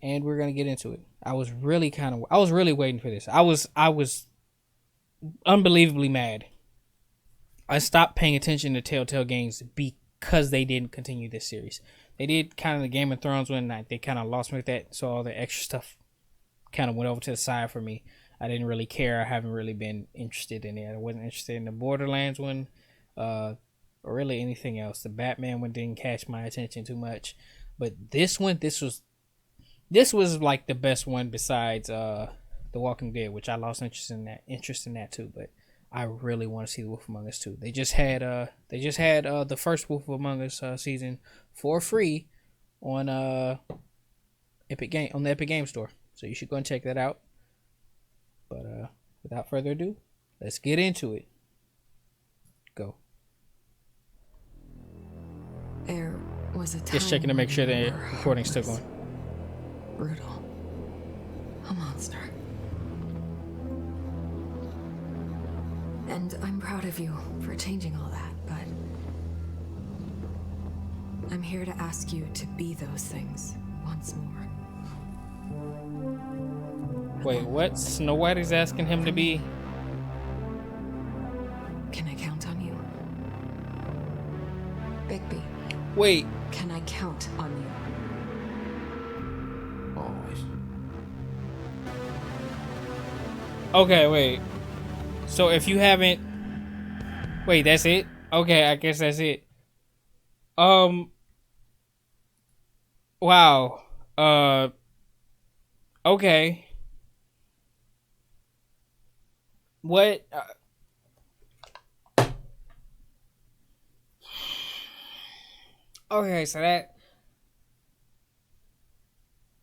and we're gonna get into it. I was really waiting for this. I was unbelievably mad. I stopped paying attention to Telltale Games because they didn't continue this series. They did kind of the Game of Thrones one night. They kind of lost me with that, so all the extra stuff kind of went over to the side for me. I didn't really care. I haven't really been interested in it. I wasn't interested in the Borderlands one, or really anything else. The Batman one didn't catch my attention too much, but this was like the best one besides The Walking Dead, which I lost interest in that too. But I really want to see The Wolf Among Us too. They just had the first Wolf Among Us season for free on the Epic Game Store. So you should go and check that out. But without further ado, let's get into it. Go. There was a time Just checking to make sure the when you were recording's still heartless, going. brutal, a monster. And I'm proud of you for changing all that, but I'm here to ask you to be those things once more. Wait, what? Snow White is asking him to be? Can I count on you? Bigby, Wait, can I count on you? Always. okay, wait. So if you haven't... Wait, that's it? Okay, I guess that's it. Wow. Okay. What? Okay, so that...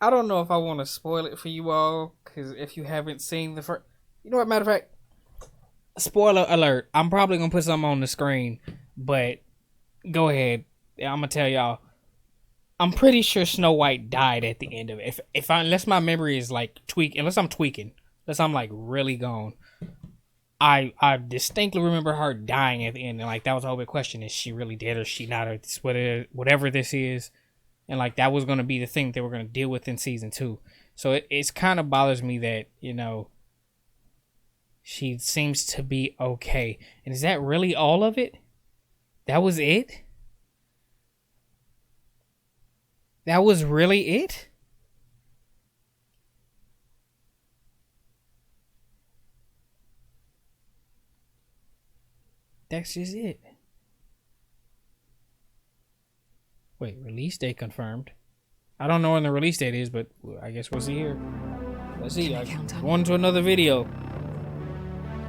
I don't know if I want to spoil it for you all, because if you haven't seen the first... You know what, matter of fact, spoiler alert. I'm probably going to put something on the screen, but go ahead. I'm going to tell y'all. I'm pretty sure Snow White died at the end of it. Unless my memory is like unless I'm tweaking, unless I'm like really gone. I distinctly remember her dying at the end, and like that was the whole big question: is she really dead or is she not? Or this, whatever this is, and like that was gonna be the thing they were gonna deal with in season 2. So it's kind of bothers me that she seems to be okay, and is that really all of it? That was it? That was really it? That's just it. Wait, release date confirmed. I don't know when the release date is, but I guess we'll see here. Let's see. Can I count on Going to another video.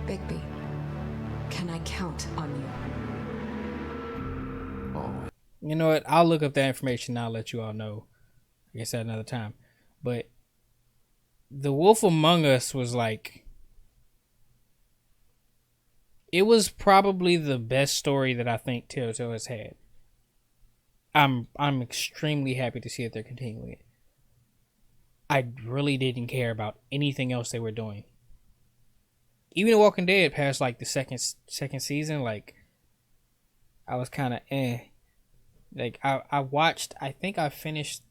Bigby, can I count on you? Always. You know what? I'll look up that information and I'll let you all know. I guess at another time. But The Wolf Among Us was like... It was probably the best story that I think Telltale has had. I'm extremely happy to see that they're continuing it. I really didn't care about anything else they were doing. Even The Walking Dead past like the second season, like I was kind of Like I watched. I think I finished.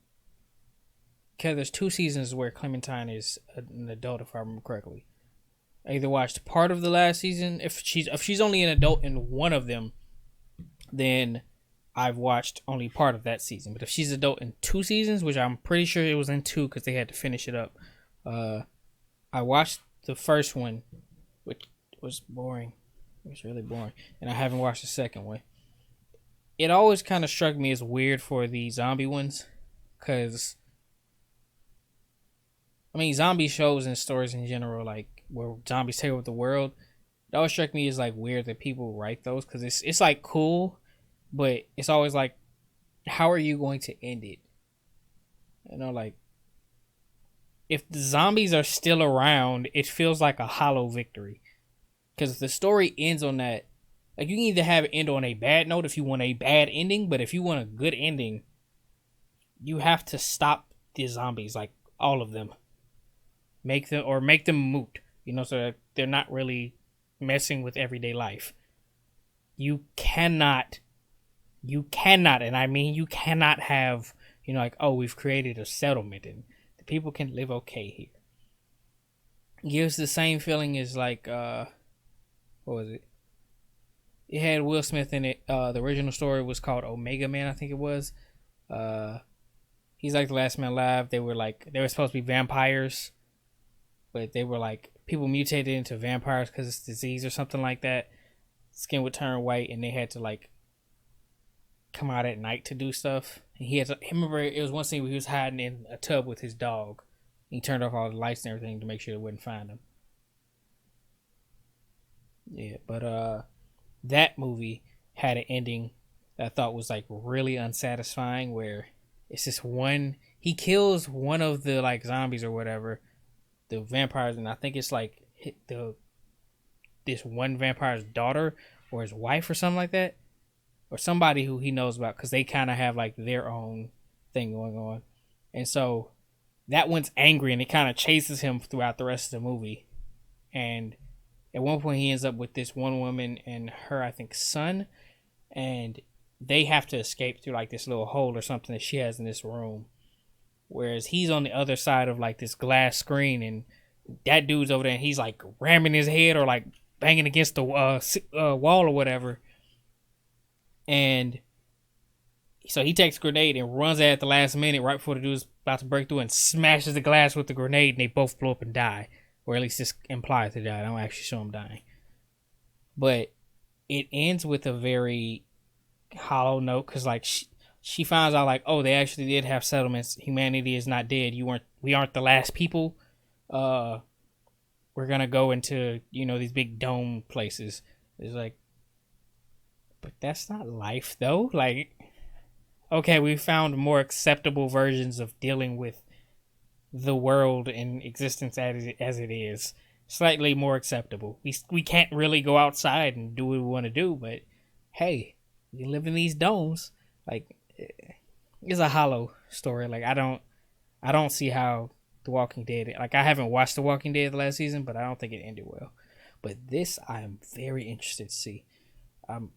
Because there's 2 seasons where Clementine is an adult, if I remember correctly. I either watched part of the last season. If she's only an adult in one of them, then I've watched only part of that season. But if she's adult in 2 seasons, which I'm pretty sure it was in 2 because they had to finish it up, I watched the first one, which was boring. It was really boring, and I haven't watched the second one. It always kind of struck me as weird for the zombie ones, because I mean, zombie shows and stories in general, like where zombies take over the world, it always struck me as like weird that people write those, because it's like cool, but it's always like, how are you going to end it? You know, like if the zombies are still around, it feels like a hollow victory, because if the story ends on that, like you can either have it end on a bad note if you want a bad ending, but if you want a good ending, you have to stop the zombies, like all of them. Make them moot, so that they're not really messing with everyday life. You cannot, and I mean you cannot have, like, oh, we've created a settlement and the people can live okay here. Gives the same feeling as like what was it? It had Will Smith in it. The original story was called Omega Man, I think it was. He's like the last man alive. They were supposed to be vampires, but they were like people mutated into vampires because it's disease or something like that. Skin would turn white, and they had to like come out at night to do stuff. And he had to, I remember it was one scene where he was hiding in a tub with his dog. He turned off all the lights and everything to make sure it wouldn't find him. Yeah, but that movie had an ending that I thought was like really unsatisfying, where it's just he kills one of the like zombies or whatever, the vampires, and I think it's like this one vampire's daughter or his wife or something like that, or somebody who he knows about, because they kind of have like their own thing going on. And so that one's angry and it kind of chases him throughout the rest of the movie. And at one point he ends up with this one woman and her, I think, son, and they have to escape through like this little hole or something that she has in this room, whereas he's on the other side of like this glass screen, and that dude's over there and he's like ramming his head or like banging against the wall or whatever. And so he takes a grenade and runs at the last minute right before the dude's about to break through and smashes the glass with the grenade, and they both blow up and die. Or at least this implies they die. I don't actually show them dying. But it ends with a very hollow note, because like she finds out like, oh, they actually did have settlements. Humanity is not dead. We aren't the last people. We're gonna go into, these big dome places. It's like, but that's not life though. Like, okay, we found more acceptable versions of dealing with the world in existence as it is. Slightly more acceptable. We can't really go outside and do what we want to do, but hey, we live in these domes. Like, it's a hollow story. Like, I don't see how The Walking Dead, like, I haven't watched The Walking Dead the last season, but I don't think it ended well. But this, I am very interested to see. I'm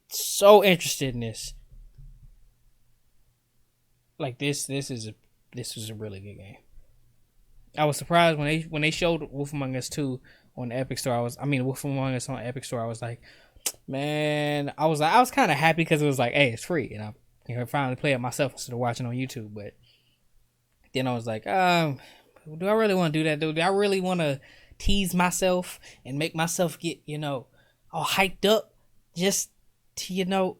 so interested in this. Like, this was a really good game. I was surprised when they showed Wolf Among Us 2 on the Epic Store. Wolf Among Us on Epic Store. I was like, man, I was kind of happy because it was like, hey, it's free, and I finally play it myself instead of watching on YouTube. But then I was like, do I really want to do that? Do I really want to tease myself and make myself get all hyped up just to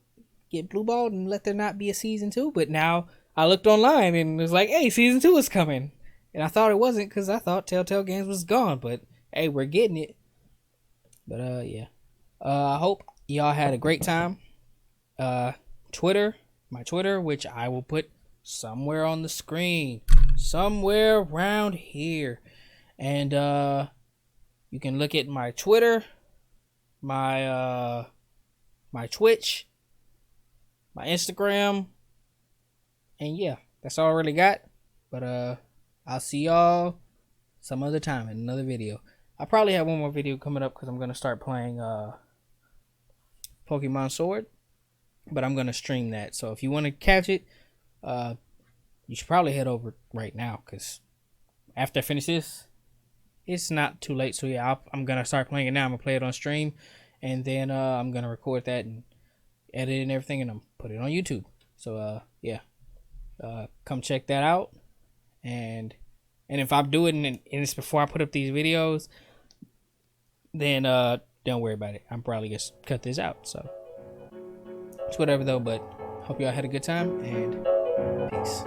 get blue balled and let there not be a season 2? But now I looked online and it was like, hey, season 2 is coming. And I thought it wasn't because I thought Telltale Games was gone. But hey, we're getting it. But yeah. I hope y'all had a great time. My Twitter, which I will put somewhere on the screen. Somewhere around here. And you can look at my Twitter, my Twitch, my Instagram. And yeah, that's all I really got. But I'll see y'all some other time in another video. I probably have one more video coming up because I'm going to start playing Pokemon Sword. But I'm going to stream that. So if you want to catch it, you should probably head over right now, because after I finish this, it's not too late. So yeah, I'm going to start playing it now. I'm going to play it on stream. And then I'm going to record that and edit it and everything, and I'm put it on YouTube. So yeah. Come check that out. And if I'm doing it and it's before I put up these videos, then don't worry about it. I'm probably just cut this out. So it's whatever though. But hope y'all had a good time, and peace.